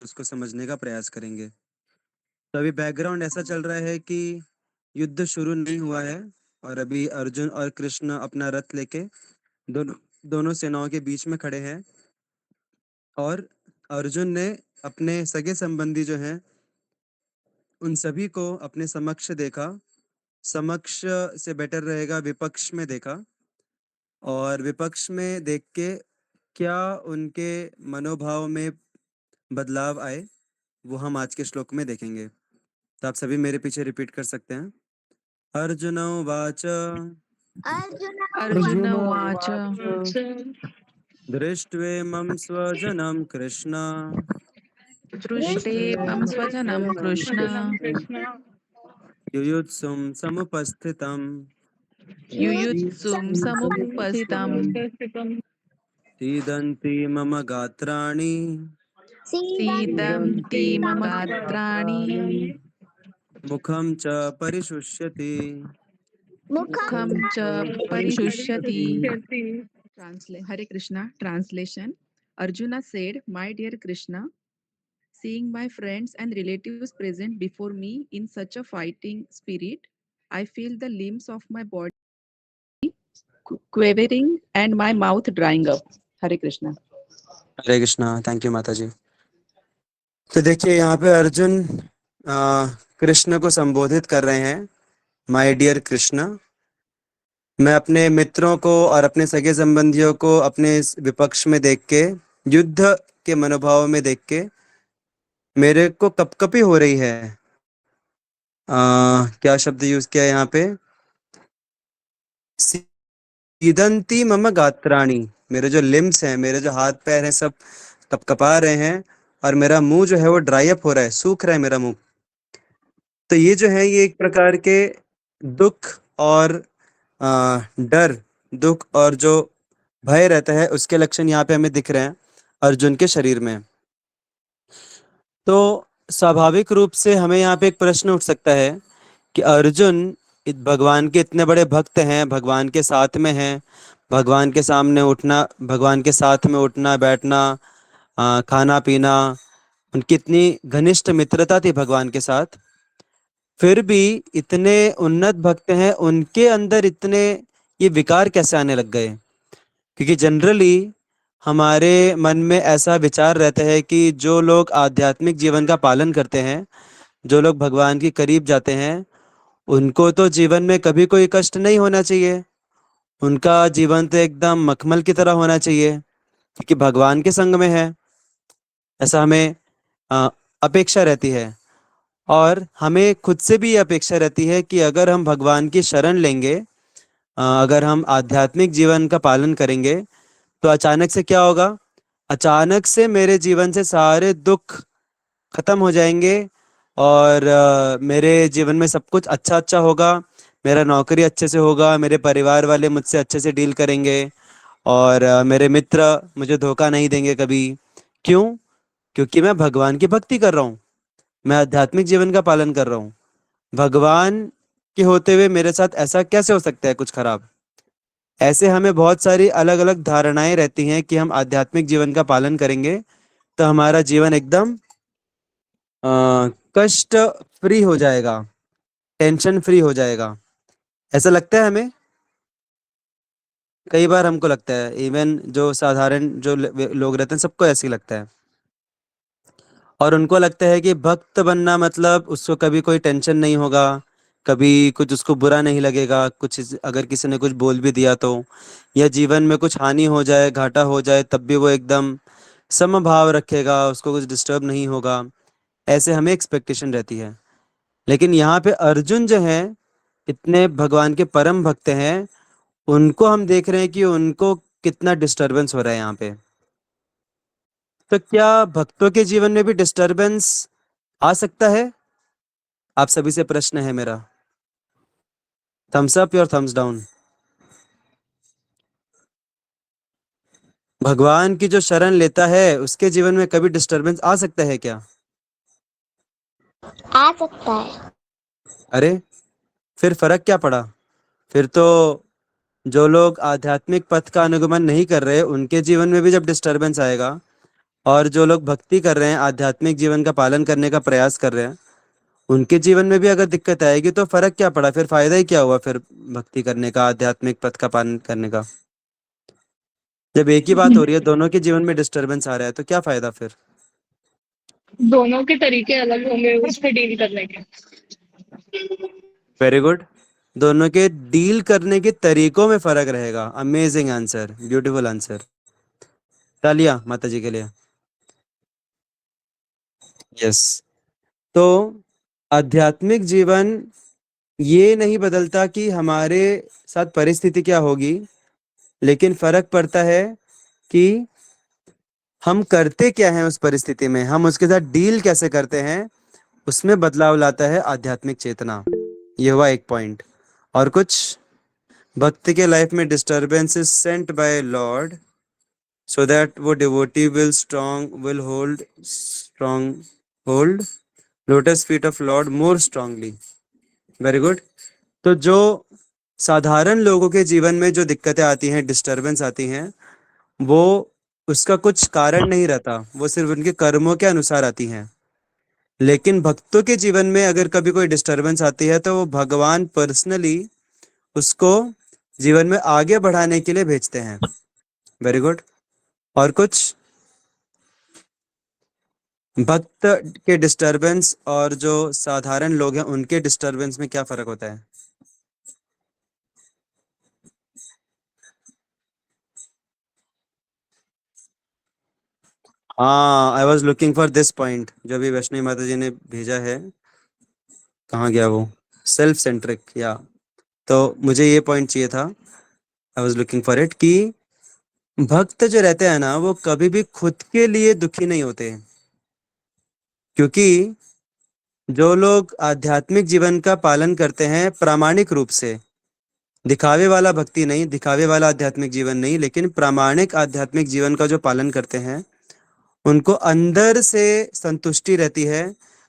उसको समझने का प्रयास करेंगे। तो अभी बैकग्राउंड ऐसा चल रहा है कि युद्ध शुरू नहीं हुआ है और अभी अर्जुन और कृष्ण अपना रथ लेके दोनों दोनों सेनाओं के बीच में खड़े हैं। और अर्जुन ने अपने सगे संबंधी जो हैं उन सभी को अपने समक्ष देखा। समक्ष से बेटर रहेगा विपक्ष में देखा। और विपक्ष में देख के क्या उनके मनोभाव में बदलाव आए वो हम आज के श्लोक में देखेंगे। तो आप सभी मेरे पीछे रिपीट कर सकते हैं। अर्जुन उवाच अर्जुन उवाच दृष्ट्वेमं स्वजनं कृष्ण दृष्टेमं स्वजनं कृष्ण युयुत्सुं समुपस्थितं युयुत्सुं समुपस्थितं सीदन्ति मम गात्राणि सीदन्ति मम गात्राणि मुखं च परिशुष्यति। मुखं च परिशुष्यति. Hare Krishna. Translation. Arjuna said, "My dear Krishna, seeing my friends and relatives present before me in such a fighting spirit, I feel the limbs of my body quivering and my mouth drying up." Hare Krishna. Hare Krishna. Thank you माता जी। तो देखिए यहाँ पे अर्जुन कृष्ण को संबोधित कर रहे हैं, माय डियर कृष्ण। मैं अपने मित्रों को और अपने सगे संबंधियों को अपने इस विपक्ष में देख के, युद्ध के मनोभाव में देख के मेरे को कपकपी हो रही है। क्या शब्द यूज किया है यहाँ पे? सीदंती मम गात्राणी। मेरे जो लिम्स हैं, मेरे जो हाथ पैर हैं, सब कपकपा रहे हैं और मेरा मुंह जो है वो ड्राई अप हो रहा है, सूख रहा है मेरा मुंह। तो ये जो है ये एक प्रकार के दुख और डर, दुख और जो भय रहता है उसके लक्षण यहाँ पे हमें दिख रहे हैं अर्जुन के शरीर में। तो स्वाभाविक रूप से हमें यहाँ पे एक प्रश्न उठ सकता है कि अर्जुन भगवान के इतने बड़े भक्त हैं, भगवान के साथ में हैं, भगवान के सामने उठना, भगवान के साथ में उठना बैठना, खाना पीना, उनकी इतनी घनिष्ठ मित्रता थी भगवान के साथ। फिर भी इतने उन्नत भक्त हैं, उनके अंदर इतने ये विकार कैसे आने लग गए? क्योंकि जनरली हमारे मन में ऐसा विचार रहता है कि जो लोग आध्यात्मिक जीवन का पालन करते हैं, जो लोग भगवान के करीब जाते हैं, उनको तो जीवन में कभी कोई कष्ट नहीं होना चाहिए। उनका जीवन तो एकदम मखमल की तरह होना चाहिए क्योंकि भगवान के संग में है। ऐसा हमें अ, अपेक्षा रहती है। और हमें खुद से भी ये अपेक्षा रहती है कि अगर हम भगवान की शरण लेंगे, अगर हम आध्यात्मिक जीवन का पालन करेंगे, तो अचानक से क्या होगा? अचानक से मेरे जीवन से सारे दुख खत्म हो जाएंगे और मेरे जीवन में सब कुछ अच्छा अच्छा होगा। मेरा नौकरी अच्छे से होगा, मेरे परिवार वाले मुझसे अच्छे से डील करेंगे और मेरे मित्र मुझे धोखा नहीं देंगे कभी। क्यों? क्योंकि मैं भगवान की भक्ति कर रहा हूँ, मैं आध्यात्मिक जीवन का पालन कर रहा हूँ। भगवान के होते हुए मेरे साथ ऐसा कैसे हो सकता है कुछ खराब? ऐसे हमें बहुत सारी अलग अलग धारणाएं रहती हैं कि हम आध्यात्मिक जीवन का पालन करेंगे तो हमारा जीवन एकदम अ, कष्ट फ्री हो जाएगा, टेंशन फ्री हो जाएगा। ऐसा लगता है हमें, कई बार हमको लगता है, इवन जो साधारण जो लोग रहते हैं सबको ऐसे ही लगता है। और उनको लगता है कि भक्त बनना मतलब उसको कभी कोई टेंशन नहीं होगा, कभी कुछ उसको बुरा नहीं लगेगा, कुछ अगर किसी ने कुछ बोल भी दिया तो, या जीवन में कुछ हानि हो जाए, घाटा हो जाए, तब भी वो एकदम समभाव रखेगा, उसको कुछ डिस्टर्ब नहीं होगा। ऐसे हमें एक्सपेक्टेशन रहती है। लेकिन यहाँ पे अर्जुन जो है, इतने भगवान के परम भक्त हैं, उनको हम देख रहे हैं कि उनको कितना डिस्टरबेंस हो रहा है यहाँ पे। तो क्या भक्तों के जीवन में भी डिस्टरबेंस आ सकता है? आप सभी से प्रश्न है मेरा। थम्स अप और थम्स डाउन। भगवान की जो शरण लेता है उसके जीवन में कभी डिस्टरबेंस आ सकता है क्या? आ सकता है। अरे फिर फर्क क्या पड़ा? फिर तो जो लोग आध्यात्मिक पथ का अनुगमन नहीं कर रहे उनके जीवन में भी जब डिस्टरबेंस आएगा और जो लोग भक्ति कर रहे हैं, आध्यात्मिक जीवन का पालन करने का प्रयास कर रहे हैं, उनके जीवन में भी अगर दिक्कत आएगी तो फर्क क्या पड़ा, फिर फायदा ही क्या हुआ फिर भक्ति करने का, आध्यात्मिक पथ का पालन करने का। जब एक ही बात हो रही है, दोनों के जीवन में डिस्टरबेंस आ रहा है, तो क्या फायदा फिर। दोनों के तरीके अलग होंगे उस पे डील करने के। Very good. दोनों के डील करने के तरीकों में फर्क रहेगा। Amazing answer, beautiful answer. तालियां माता जी के लिए। यस। तो आध्यात्मिक जीवन ये नहीं बदलता कि हमारे साथ परिस्थिति क्या होगी, लेकिन फर्क पड़ता है कि हम करते क्या हैं उस परिस्थिति में, हम उसके साथ डील कैसे करते हैं, उसमें बदलाव लाता है आध्यात्मिक चेतना। ये हुआ एक पॉइंट। और कुछ। भक्ति के लाइफ में disturbance is sent by Lord so that वो devotee will hold lotus feet of Lord more strongly. Very good. तो जो साधारण लोगों के जीवन में जो दिक्कतें आती हैं, डिस्टरबेंस आती हैं, वो उसका कुछ कारण नहीं रहता, वो सिर्फ उनके कर्मों के अनुसार आती हैं। लेकिन भक्तों के जीवन में अगर कभी कोई डिस्टरबेंस आती है तो वो भगवान पर्सनली उसको जीवन में आगे बढ़ाने के लिए भेजते हैं। Very good. और कुछ। भक्त के डिस्टरबेंस और जो साधारण लोग हैं उनके डिस्टरबेंस में क्या फर्क होता है। हाँ, I was looking for this point जो भी वैष्णवी माता जी ने भेजा है। कहाँ गया वो। सेल्फ सेंट्रिक या। तो मुझे ये पॉइंट चाहिए था। I was looking for it कि भक्त जो रहते हैं ना, वो कभी भी खुद के लिए दुखी नहीं होते। क्योंकि जो लोग आध्यात्मिक जीवन का पालन करते हैं प्रामाणिक रूप से, दिखावे वाला भक्ति नहीं, दिखावे वाला आध्यात्मिक जीवन नहीं, लेकिन प्रामाणिक आध्यात्मिक जीवन का जो पालन करते हैं, उनको अंदर से संतुष्टि रहती है,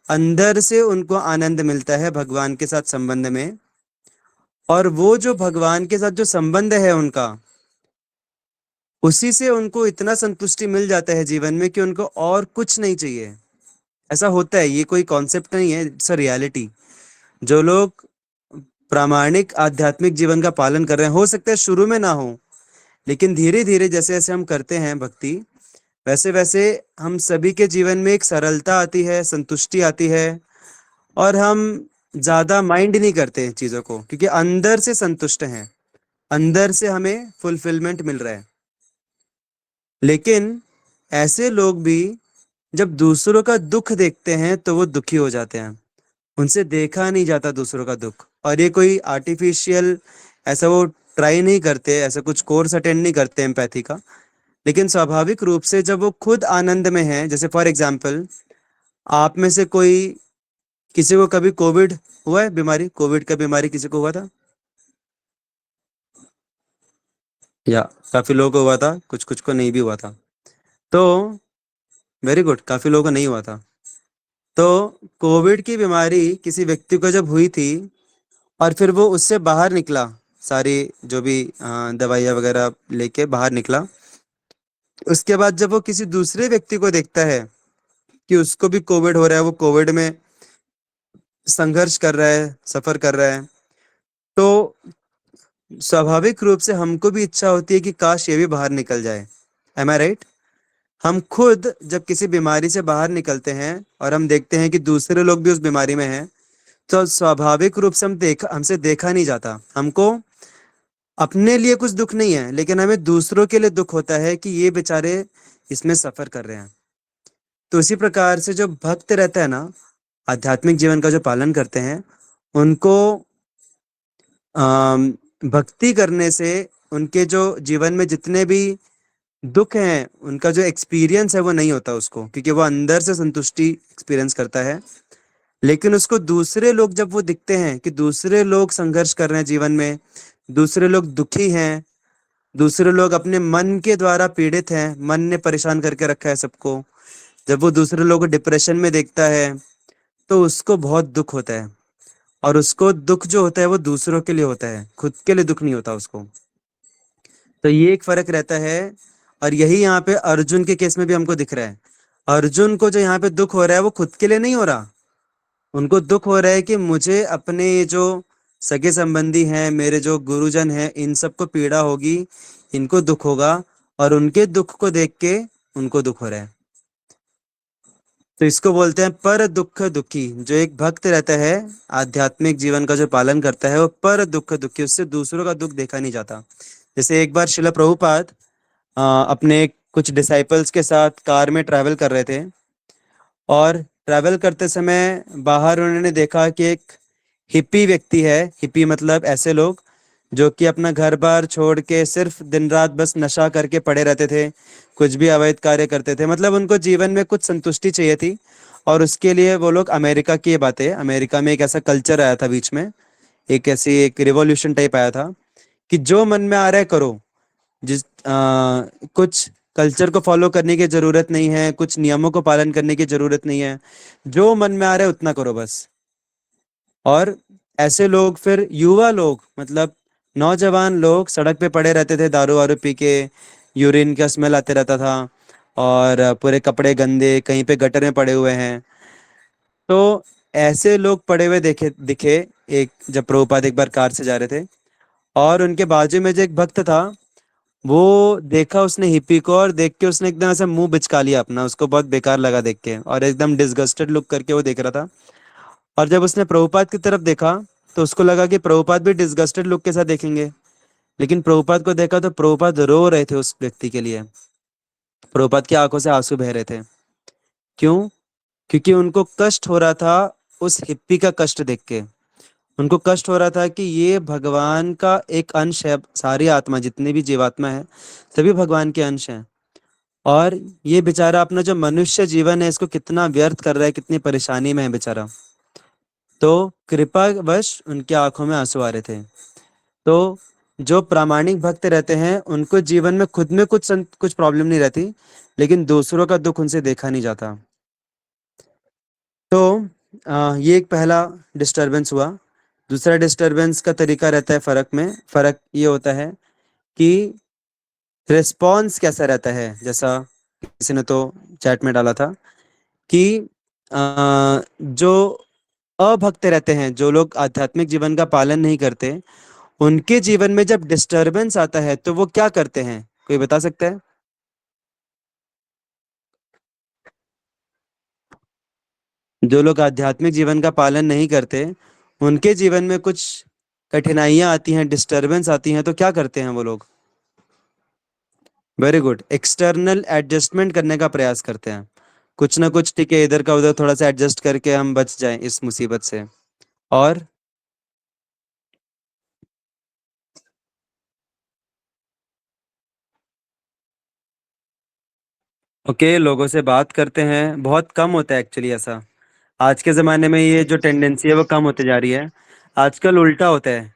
अंदर से उनको आनंद मिलता है भगवान के साथ संबंध में। और वो जो भगवान के साथ जो संबंध है उनका, उसी से उनको इतना संतुष्टि मिल जाता है जीवन में कि उनको और कुछ नहीं चाहिए। ऐसा होता है, ये कोई कॉन्सेप्ट नहीं है, इट्स अ रियलिटी। जो लोग प्रामाणिक आध्यात्मिक जीवन का पालन कर रहे हैं, हो सकता है शुरू में ना हो, लेकिन धीरे धीरे जैसे जैसे हम करते हैं भक्ति, वैसे वैसे हम सभी के जीवन में एक सरलता आती है, संतुष्टि आती है, और हम ज्यादा माइंड नहीं करते चीजों को, क्योंकि अंदर से संतुष्ट हैं, अंदर से हमें फुलफिलमेंट मिल रहा है। लेकिन ऐसे लोग भी जब दूसरों का दुख देखते हैं तो वो दुखी हो जाते हैं। उनसे देखा नहीं जाता दूसरों का दुख, और ये कोई आर्टिफिशियल ऐसा वो ट्राई नहीं करते, ऐसा कुछ कोर्स अटेंड नहीं करते एम्पैथी का। लेकिन स्वाभाविक रूप से जब वो खुद आनंद में है, जैसे फॉर एग्जाम्पल आप में से कोई, किसी को कभी कोविड हुआ है, बीमारी, कोविड का बीमारी किसी को हुआ था, या काफी लोगों को हुआ था, कुछ कुछ को नहीं भी हुआ था। तो वेरी गुड, काफी लोगों को नहीं हुआ था। तो कोविड की बीमारी किसी व्यक्ति को जब हुई थी और फिर वो उससे बाहर निकला, सारी जो भी दवाइयाँ वगैरह लेके बाहर निकला, उसके बाद जब वो किसी दूसरे व्यक्ति को देखता है कि उसको भी कोविड हो रहा है, वो कोविड में संघर्ष कर रहा है, सफर कर रहा है, तो स्वाभाविक रूप से हमको भी इच्छा होती है कि काश ये भी बाहर निकल जाए। एम आई राइट। हम खुद जब किसी बीमारी से बाहर निकलते हैं और हम देखते हैं कि दूसरे लोग भी उस बीमारी में हैं, तो स्वाभाविक रूप से हमसे देखा नहीं जाता। हमको अपने लिए कुछ दुख नहीं है, लेकिन हमें दूसरों के लिए दुख होता है कि ये बेचारे इसमें सफर कर रहे हैं। तो इसी प्रकार से जो भक्त रहता है ना, आध्यात्मिक जीवन का जो पालन करते हैं, उनको भक्ति करने से उनके जो जीवन में जितने भी दुख हैं, उनका जो एक्सपीरियंस है वो नहीं होता उसको, क्योंकि वो अंदर से संतुष्टि एक्सपीरियंस करता है। लेकिन उसको दूसरे लोग जब वो दिखते हैं कि दूसरे लोग संघर्ष कर रहे हैं जीवन में, दूसरे लोग दुखी हैं, दूसरे लोग अपने मन के द्वारा पीड़ित हैं, मन ने परेशान करके रखा है सबको, जब वो दूसरे लोग को डिप्रेशन में देखता है, तो उसको बहुत दुख होता है। और उसको दुख जो होता है वो दूसरों के लिए होता है, खुद के लिए दुख नहीं होता उसको। तो ये एक फर्क रहता है और यही यहाँ पे अर्जुन के केस में भी हमको दिख रहा है। अर्जुन को जो यहाँ पे दुख हो रहा है वो खुद के लिए नहीं हो रहा, उनको दुख हो रहा है कि मुझे अपने ये जो सगे संबंधी हैं, मेरे जो गुरुजन हैं, इन सबको पीड़ा होगी, इनको दुख होगा, और उनके दुख को देख के उनको दुख हो रहा है। तो इसको बोलते हैं पर दुख दुखी। जो एक भक्त रहता है, आध्यात्मिक जीवन का जो पालन करता है, वो पर दुख दुखी, उससे दूसरों का दुख देखा नहीं जाता। जैसे एक बार शिला प्रभुपाद अपने कुछ डिसाइपल्स के साथ कार में ट्रैवल कर रहे थे, और ट्रैवल करते समय बाहर उन्होंने देखा कि एक हिप्पी व्यक्ति है। हिप्पी मतलब ऐसे लोग जो कि अपना घर बार छोड़ के सिर्फ दिन रात बस नशा करके पड़े रहते थे, कुछ भी अवैध कार्य करते थे, मतलब उनको जीवन में कुछ संतुष्टि चाहिए थी। और उसके लिए वो लोग, अमेरिका की ये बात है, अमेरिका में एक ऐसा कल्चर आया था बीच में, एक ऐसी एक रिवॉल्यूशन टाइप आया था कि जो मन में आ रहा है करो। कुछ कल्चर को फॉलो करने की जरूरत नहीं है, कुछ नियमों को पालन करने की जरूरत नहीं है, जो मन में आ रहा है उतना करो बस। और ऐसे लोग, फिर युवा लोग, मतलब नौजवान लोग सड़क पे पड़े रहते थे दारू वारू पी के, यूरिन का स्मेल आते रहता था, और पूरे कपड़े गंदे, कहीं पे गटर में पड़े हुए हैं। तो ऐसे लोग पड़े हुए देखे दिखे एक, जब प्रभुपाद एक बार कार से जा रहे थे, और उनके बाजू में जो एक भक्त था, वो देखा उसने हिप्पी को, और देख के उसने एकदम ऐसे मुंह बिचका लिया अपना, उसको बहुत बेकार लगा देख के, और एकदम डिसगस्टेड लुक करके वो देख रहा था। और जब उसने प्रभुपाद की तरफ देखा, तो उसको लगा कि प्रभुपाद भी डिसगस्टेड लुक के साथ देखेंगे, लेकिन प्रभुपाद को देखा तो प्रभुपाद रो रहे थे उस व्यक्ति के लिए। प्रभुपाद की आंखों से आंसू बह रहे थे। क्यों? क्योंकि उनको कष्ट हो रहा था उस हिप्पी का कष्ट देख के। उनको कष्ट हो रहा था कि ये भगवान का एक अंश है, सारी आत्मा जितनी भी जीवात्मा है सभी भगवान के अंश हैं, और ये बेचारा अपना जो मनुष्य जीवन है इसको कितना व्यर्थ कर रहा है, कितनी परेशानी में है बेचारा। तो कृपावश उनकी आंखों में आंसू आ रहे थे। तो जो प्रामाणिक भक्त रहते हैं उनको जीवन में खुद में कुछ प्रॉब्लम नहीं रहती, लेकिन दूसरों का दुख उनसे देखा नहीं जाता। तो ये एक पहला डिस्टरबेंस हुआ। दूसरा डिस्टरबेंस का तरीका रहता है, फर्क ये होता है कि रिस्पॉन्स कैसा रहता है। जैसा किसी ने तो चैट में डाला था कि जो अभक्त रहते हैं, जो लोग आध्यात्मिक जीवन का पालन नहीं करते, उनके जीवन में जब डिस्टरबेंस आता है तो वो क्या करते हैं, कोई बता सकता है? जो लोग आध्यात्मिक जीवन का पालन नहीं करते, उनके जीवन में कुछ कठिनाइयां आती हैं, डिस्टरबेंस आती हैं, तो क्या करते हैं वो लोग? वेरी गुड, एक्सटर्नल एडजस्टमेंट करने का प्रयास करते हैं। कुछ ना कुछ, ठीक है, इधर का उधर थोड़ा सा एडजस्ट करके हम बच जाएं इस मुसीबत से। और ओके, लोगों से बात करते हैं, बहुत कम होता है एक्चुअली ऐसा। आज के ज़माने में ये जो टेंडेंसी है वो कम होते जा रही है। आजकल उल्टा होता है।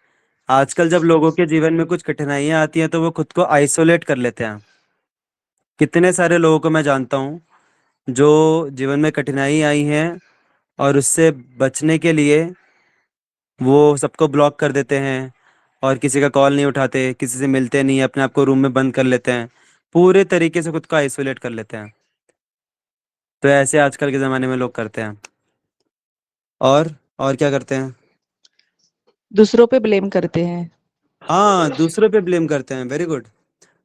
आजकल जब लोगों के जीवन में कुछ कठिनाइयां आती हैं तो वो खुद को आइसोलेट कर लेते हैं। कितने सारे लोगों को मैं जानता हूँ जो जीवन में कठिनाई आई हैं, और उससे बचने के लिए वो सबको ब्लॉक कर देते हैं, और किसी का कॉल नहीं उठाते, किसी से मिलते नहीं, अपने आप को रूम में बंद कर लेते हैं, पूरे तरीके से खुद को आइसोलेट कर लेते हैं। तो ऐसे आजकल के ज़माने में लोग करते हैं। और क्या करते हैं? दूसरों पे ब्लेम करते हैं। हाँ, दूसरों पे ब्लेम करते हैं, वेरी गुड।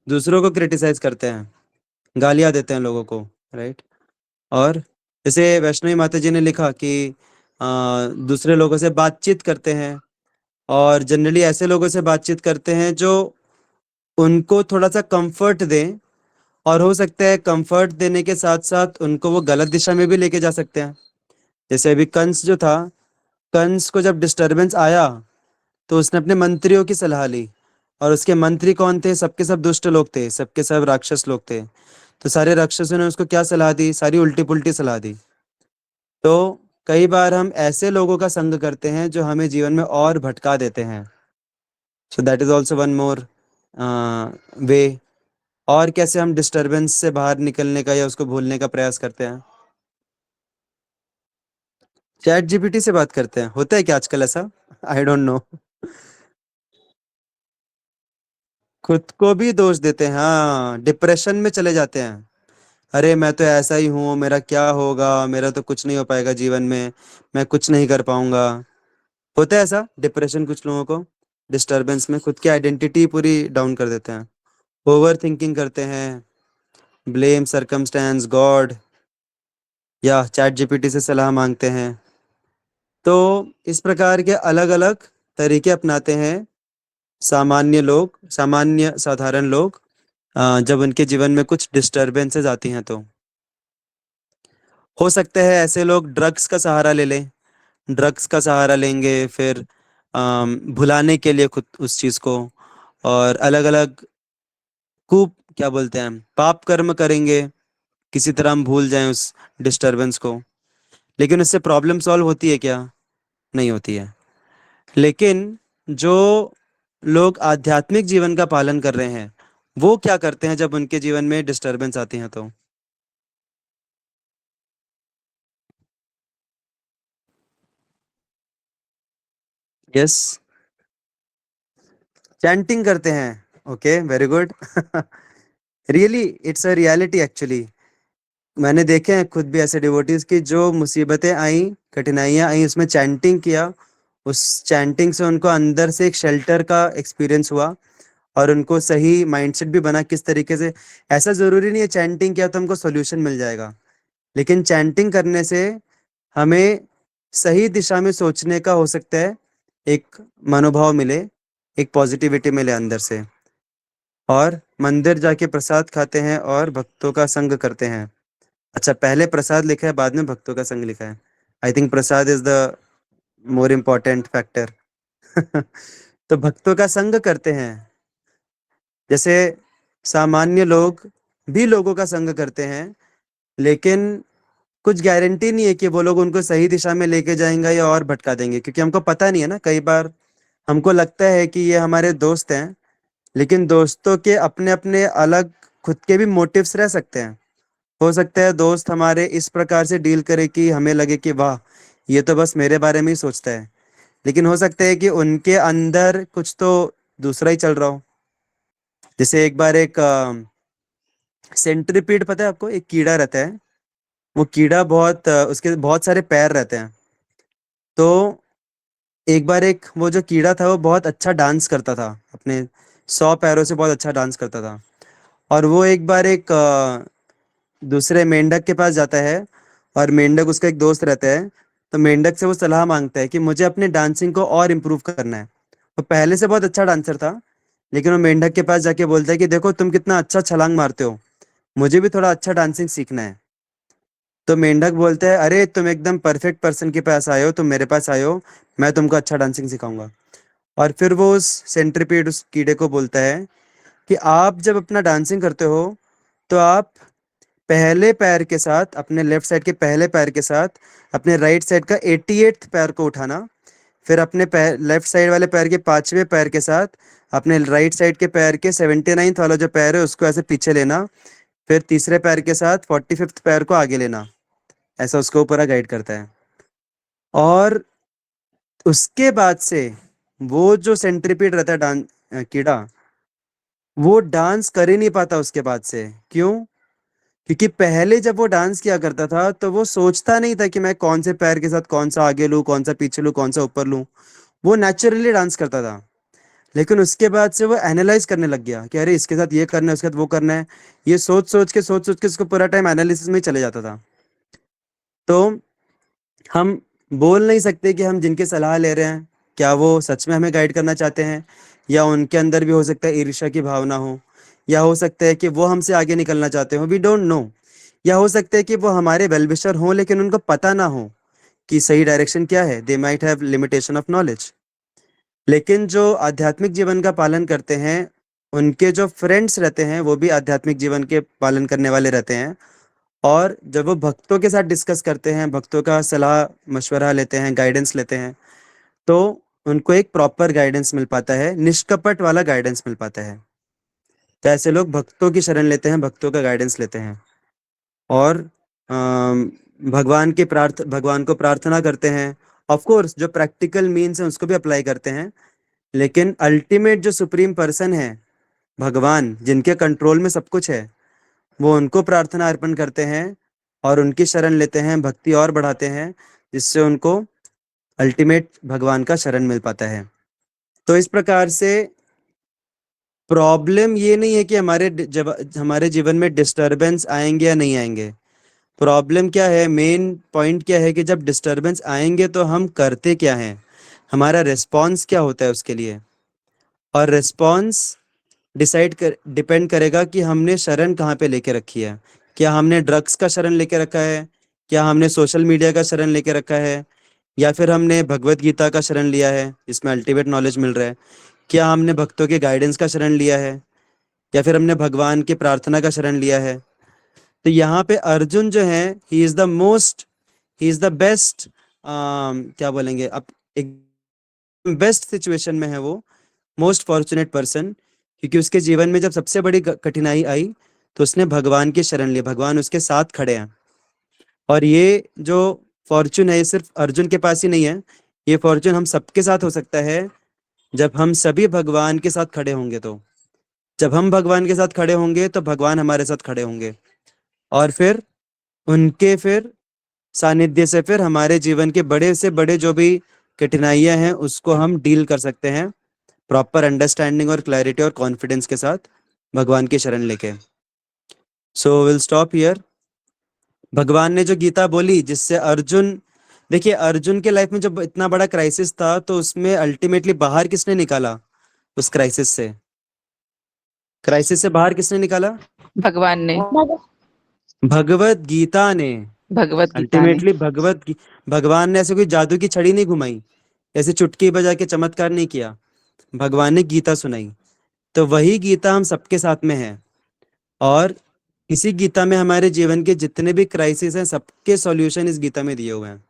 दूसरों को क्रिटिसाइज करते हैं, गालियां देते हैं लोगों को, राइट। और जैसे वैष्णवी माता जी ने लिखा कि दूसरे लोगों से बातचीत करते हैं, और जनरली ऐसे लोगों से बातचीत करते हैं जो उनको थोड़ा सा कंफर्ट दें, और हो सकता है कंफर्ट देने के साथ साथ उनको वो गलत दिशा में भी लेके जा सकते हैं। जैसे अभी कंस जो था, कंस को जब डिस्टरबेंस आया तो उसने अपने मंत्रियों की सलाह ली, और उसके मंत्री कौन थे? सबके सब दुष्ट लोग थे, सबके सब राक्षस लोग थे। तो सारे राक्षसों ने उसको क्या सलाह दी? सारी उल्टी पुल्टी सलाह दी। तो कई बार हम ऐसे लोगों का संग करते हैं जो हमें जीवन में और भटका देते हैं। So that is also one more way. और कैसे हम डिस्टरबेंस से बाहर निकलने का या उसको भूलने का प्रयास करते हैं? चैट जीपीटी से बात करते हैं, होता है क्या आजकल ऐसा? I don't know. खुद को भी दोष देते हैं, हाँ, डिप्रेशन में चले जाते हैं। अरे मैं तो ऐसा ही हूँ, मेरा क्या होगा, मेरा तो कुछ नहीं हो पाएगा जीवन में, मैं कुछ नहीं कर पाऊंगा। होता है ऐसा डिप्रेशन कुछ लोगों को, डिस्टरबेंस में खुद की आइडेंटिटी पूरी डाउन कर देते हैं। ओवर थिंकिंग करते हैं, ब्लेम सरकमस्टेंस गॉड, या चैट जीपीटी से सलाह मांगते हैं। तो इस प्रकार के अलग अलग तरीके अपनाते हैं सामान्य लोग, सामान्य साधारण लोग, जब उनके जीवन में कुछ डिस्टरबेंसेस आती हैं तो। हो सकते हैं ऐसे लोग ड्रग्स का सहारा ले लें, ड्रग्स का सहारा लेंगे, फिर भुलाने के लिए खुद उस चीज़ को, और अलग अलग कूप क्या बोलते हैं पाप कर्म करेंगे, किसी तरह हम भूल जाएं उस डिस्टरबेंस को। लेकिन उससे प्रॉब्लम सॉल्व होती है क्या? नहीं होती है। लेकिन जो लोग आध्यात्मिक जीवन का पालन कर रहे हैं, वो क्या करते हैं जब उनके जीवन में डिस्टरबेंस आती है तो? यस, चैंटिंग करते हैं। Okay, very good. Really it's a reality actually. मैंने देखे हैं खुद भी ऐसे डिवोटीज की जो मुसीबतें आई, कठिनाइयां आई, उसमें चैंटिंग किया, उस चैंटिंग से उनको अंदर से एक शेल्टर का एक्सपीरियंस हुआ, और उनको सही माइंडसेट भी बना किस तरीके से। ऐसा जरूरी नहीं है चैंटिंग किया तो हमको सोल्यूशन मिल जाएगा, लेकिन चैंटिंग करने से हमें सही दिशा में सोचने का हो सकता है, एक मनोभाव मिले, एक पॉजिटिविटी मिले अंदर से। और मंदिर जाके प्रसाद खाते हैं और भक्तों का संग करते हैं। अच्छा, पहले प्रसाद लिखा है बाद में भक्तों का संग लिखा है। I think Prasad is the more important factor. तो भक्तों का संग करते हैं, जैसे सामान्य लोग भी लोगों का संग करते हैं, लेकिन कुछ गारंटी नहीं है कि वो लोग उनको सही दिशा में लेके जाएंगे या और भटका देंगे, क्योंकि हमको पता नहीं है ना। कई बार हमको लगता है कि ये हमारे दोस्त हैं, लेकिन दोस्तों के अपने अपने अलग खुद के भी मोटिव्स रह सकते हैं। हो सकता है दोस्त हमारे इस प्रकार से डील करे कि हमें लगे कि वाह, ये तो बस मेरे बारे में ही सोचता है, लेकिन हो सकता है कि उनके अंदर कुछ तो दूसरा ही चल रहा हो। जैसे एक बार एक सेंट्रीपीड, पता है आपको, एक कीड़ा रहता है। वो कीड़ा बहुत उसके बहुत सारे पैर रहते हैं। तो एक बार एक वो जो कीड़ा था वो बहुत अच्छा डांस करता था, अपने 100 पैरों से बहुत अच्छा डांस करता था। और वो एक बार एक दूसरे मेंढक के पास जाता है, और मेंढक उसका एक दोस्त रहता है। तो मेंढक से वो सलाह मांगता है कि मुझे अपने डांसिंग को और इम्प्रूव करना है। वो पहले से बहुत अच्छा डांसर था, लेकिन वो मेंढक के पास जाके बोलता है कि देखो तुम कितना अच्छा छलांग मारते हो, मुझे भी थोड़ा अच्छा डांसिंग सीखना है। तो मेंढक बोलता है, अरे तुम एकदम परफेक्ट पर्सन के पास आए हो, तुम मेरे पास आए हो, मैं तुमको अच्छा डांसिंग सिखाऊंगा। और फिर वो उस सेंट्रीपीड, उस कीड़े को बोलता है कि आप जब अपना डांसिंग करते हो, तो आप पहले पैर के साथ, अपने लेफ्ट साइड के पहले पैर के साथ अपने राइट साइड का 88th पैर को उठाना, फिर अपने पैर लेफ्ट साइड वाले पैर के 5वें पैर के साथ अपने राइट साइड के पैर के 79th वाला जो पैर है उसको ऐसे पीछे लेना, फिर तीसरे पैर के साथ 45th पैर को आगे लेना। ऐसा उसको पूरा गाइड करता है। और उसके बाद से वो जो सेंट्रीपीड रहता है कीड़ा, वो डांस कर ही नहीं पाता उसके बाद से। क्यों? क्योंकि पहले जब वो डांस किया करता था तो वो सोचता नहीं था कि मैं कौन से पैर के साथ कौन सा आगे लूँ, कौन सा पीछे लूँ, कौन सा ऊपर लूँ। वो नेचुरली डांस करता था। लेकिन उसके बाद से वो एनालाइज करने लग गया कि अरे इसके साथ ये करना है, उसके साथ वो करना है। ये सोच सोच के उसको पूरा टाइम एनालिसिस में ही चले जाता था। तो हम बोल नहीं सकते कि हम जिनकी सलाह ले रहे हैं क्या वो सच में हमें गाइड करना चाहते हैं, या उनके अंदर भी हो सकता है ईर्ष्या की भावना हो, या हो सकता है कि वो हमसे आगे निकलना चाहते हो, वी डोंट नो। या हो सकता है कि वो हमारे वेल विशर हों, लेकिन उनको पता ना हो कि सही डायरेक्शन क्या है, they might have limitation of knowledge. लेकिन जो आध्यात्मिक जीवन का पालन करते हैं, उनके जो फ्रेंड्स रहते हैं वो भी आध्यात्मिक जीवन के पालन करने वाले रहते हैं। और जब वो भक्तों के साथ डिस्कस करते हैं, भक्तों का सलाह मशवरा लेते हैं, गाइडेंस लेते हैं, तो उनको एक प्रॉपर गाइडेंस मिल पाता है, निष्कपट वाला गाइडेंस मिल पाता है। तो ऐसे लोग भक्तों की शरण लेते हैं, भक्तों का गाइडेंस लेते हैं, और भगवान को प्रार्थना करते हैं। ऑफ कोर्स जो प्रैक्टिकल मीन्स है उसको भी अप्लाई करते हैं, लेकिन अल्टीमेट जो सुप्रीम पर्सन है भगवान जिनके कंट्रोल में सब कुछ है, वो उनको प्रार्थना अर्पण करते हैं और उनकी शरण लेते हैं, भक्ति और बढ़ाते हैं, जिससे उनको अल्टीमेट भगवान का शरण मिल पाता है। तो इस प्रकार से प्रॉब्लम ये नहीं है कि हमारे जीवन में डिस्टरबेंस आएंगे या नहीं आएंगे। प्रॉब्लम क्या है, मेन पॉइंट क्या है कि जब डिस्टरबेंस आएंगे तो हम करते क्या हैं, हमारा रिस्पॉन्स क्या होता है उसके लिए। और रिस्पॉन्स डिपेंड करेगा कि हमने शरण कहाँ पे लेके रखी है। क्या हमने ड्रग्स का शरण लेके रखा है, क्या हमने सोशल मीडिया का शरण लेके रखा है, या फिर हमने भगवत गीता का शरण लिया है जिसमें अल्टीमेट नॉलेज मिल रहा है, क्या हमने भक्तों के गाइडेंस का शरण लिया है, या फिर हमने भगवान की प्रार्थना का शरण लिया है। तो यहाँ पे अर्जुन जो है, ही इज द बेस्ट, क्या बोलेंगे, अब एक बेस्ट सिचुएशन में है वो, मोस्ट फॉर्चुनेट पर्सन, क्योंकि उसके जीवन में जब सबसे बड़ी कठिनाई आई तो उसने भगवान की शरण ली, भगवान उसके साथ खड़े हैं। और ये जो फॉर्चून है, ये सिर्फ अर्जुन के पास ही नहीं है, ये फॉर्चून हम सबके साथ हो सकता है जब हम सभी भगवान के साथ खड़े होंगे। तो जब हम भगवान के साथ खड़े होंगे तो भगवान हमारे साथ खड़े होंगे, और फिर उनके फिर सानिध्य से फिर हमारे जीवन के बड़े से बड़े जो भी कठिनाइयां हैं उसको हम डील कर सकते हैं प्रॉपर अंडरस्टैंडिंग और क्लैरिटी और कॉन्फिडेंस के साथ, भगवान की शरण लेके। सो विल स्टॉप हियर। भगवान ने जो गीता बोली जिससे अर्जुन, देखिए अर्जुन के लाइफ में जब इतना बड़ा क्राइसिस था तो उसमें अल्टीमेटली बाहर किसने निकाला, उस क्राइसिस से बाहर किसने निकाला, भगवान ने, भगवत गीता ने। भगवत गीता ने। अल्टीमेटली भगवान ने ऐसे कोई जादू की छड़ी नहीं घुमाई, ऐसे चुटकी बजा के चमत्कार नहीं किया, भगवान ने गीता सुनाई। तो वही गीता हम सबके साथ में है, और इसी गीता में हमारे जीवन के जितने भी क्राइसिस हैं सबके सॉल्यूशन इस गीता में दिए हुए हैं।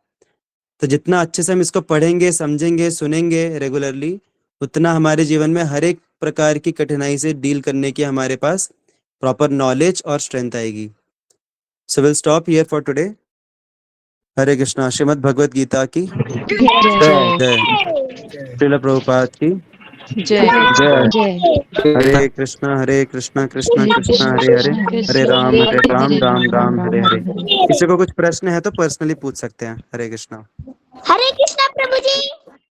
तो जितना अच्छे से हम इसको पढ़ेंगे, समझेंगे, सुनेंगे रेगुलरली, उतना हमारे जीवन में हर एक प्रकार की कठिनाई से डील करने की हमारे पास प्रॉपर नॉलेज और स्ट्रेंथ आएगी। So will stop here for today. Hare Krishna. Shrimad Bhagavad Gita की जय जय। श्रील प्रभुपाद की जय। जय। हरे कृष्णा कृष्णा कृष्णा हरे हरे, हरे राम राम राम हरे हरे। किसी को कुछ प्रश्न है तो पर्सनली पूछ सकते हैं। हरे कृष्णा। हरे कृष्णा प्रभु जी।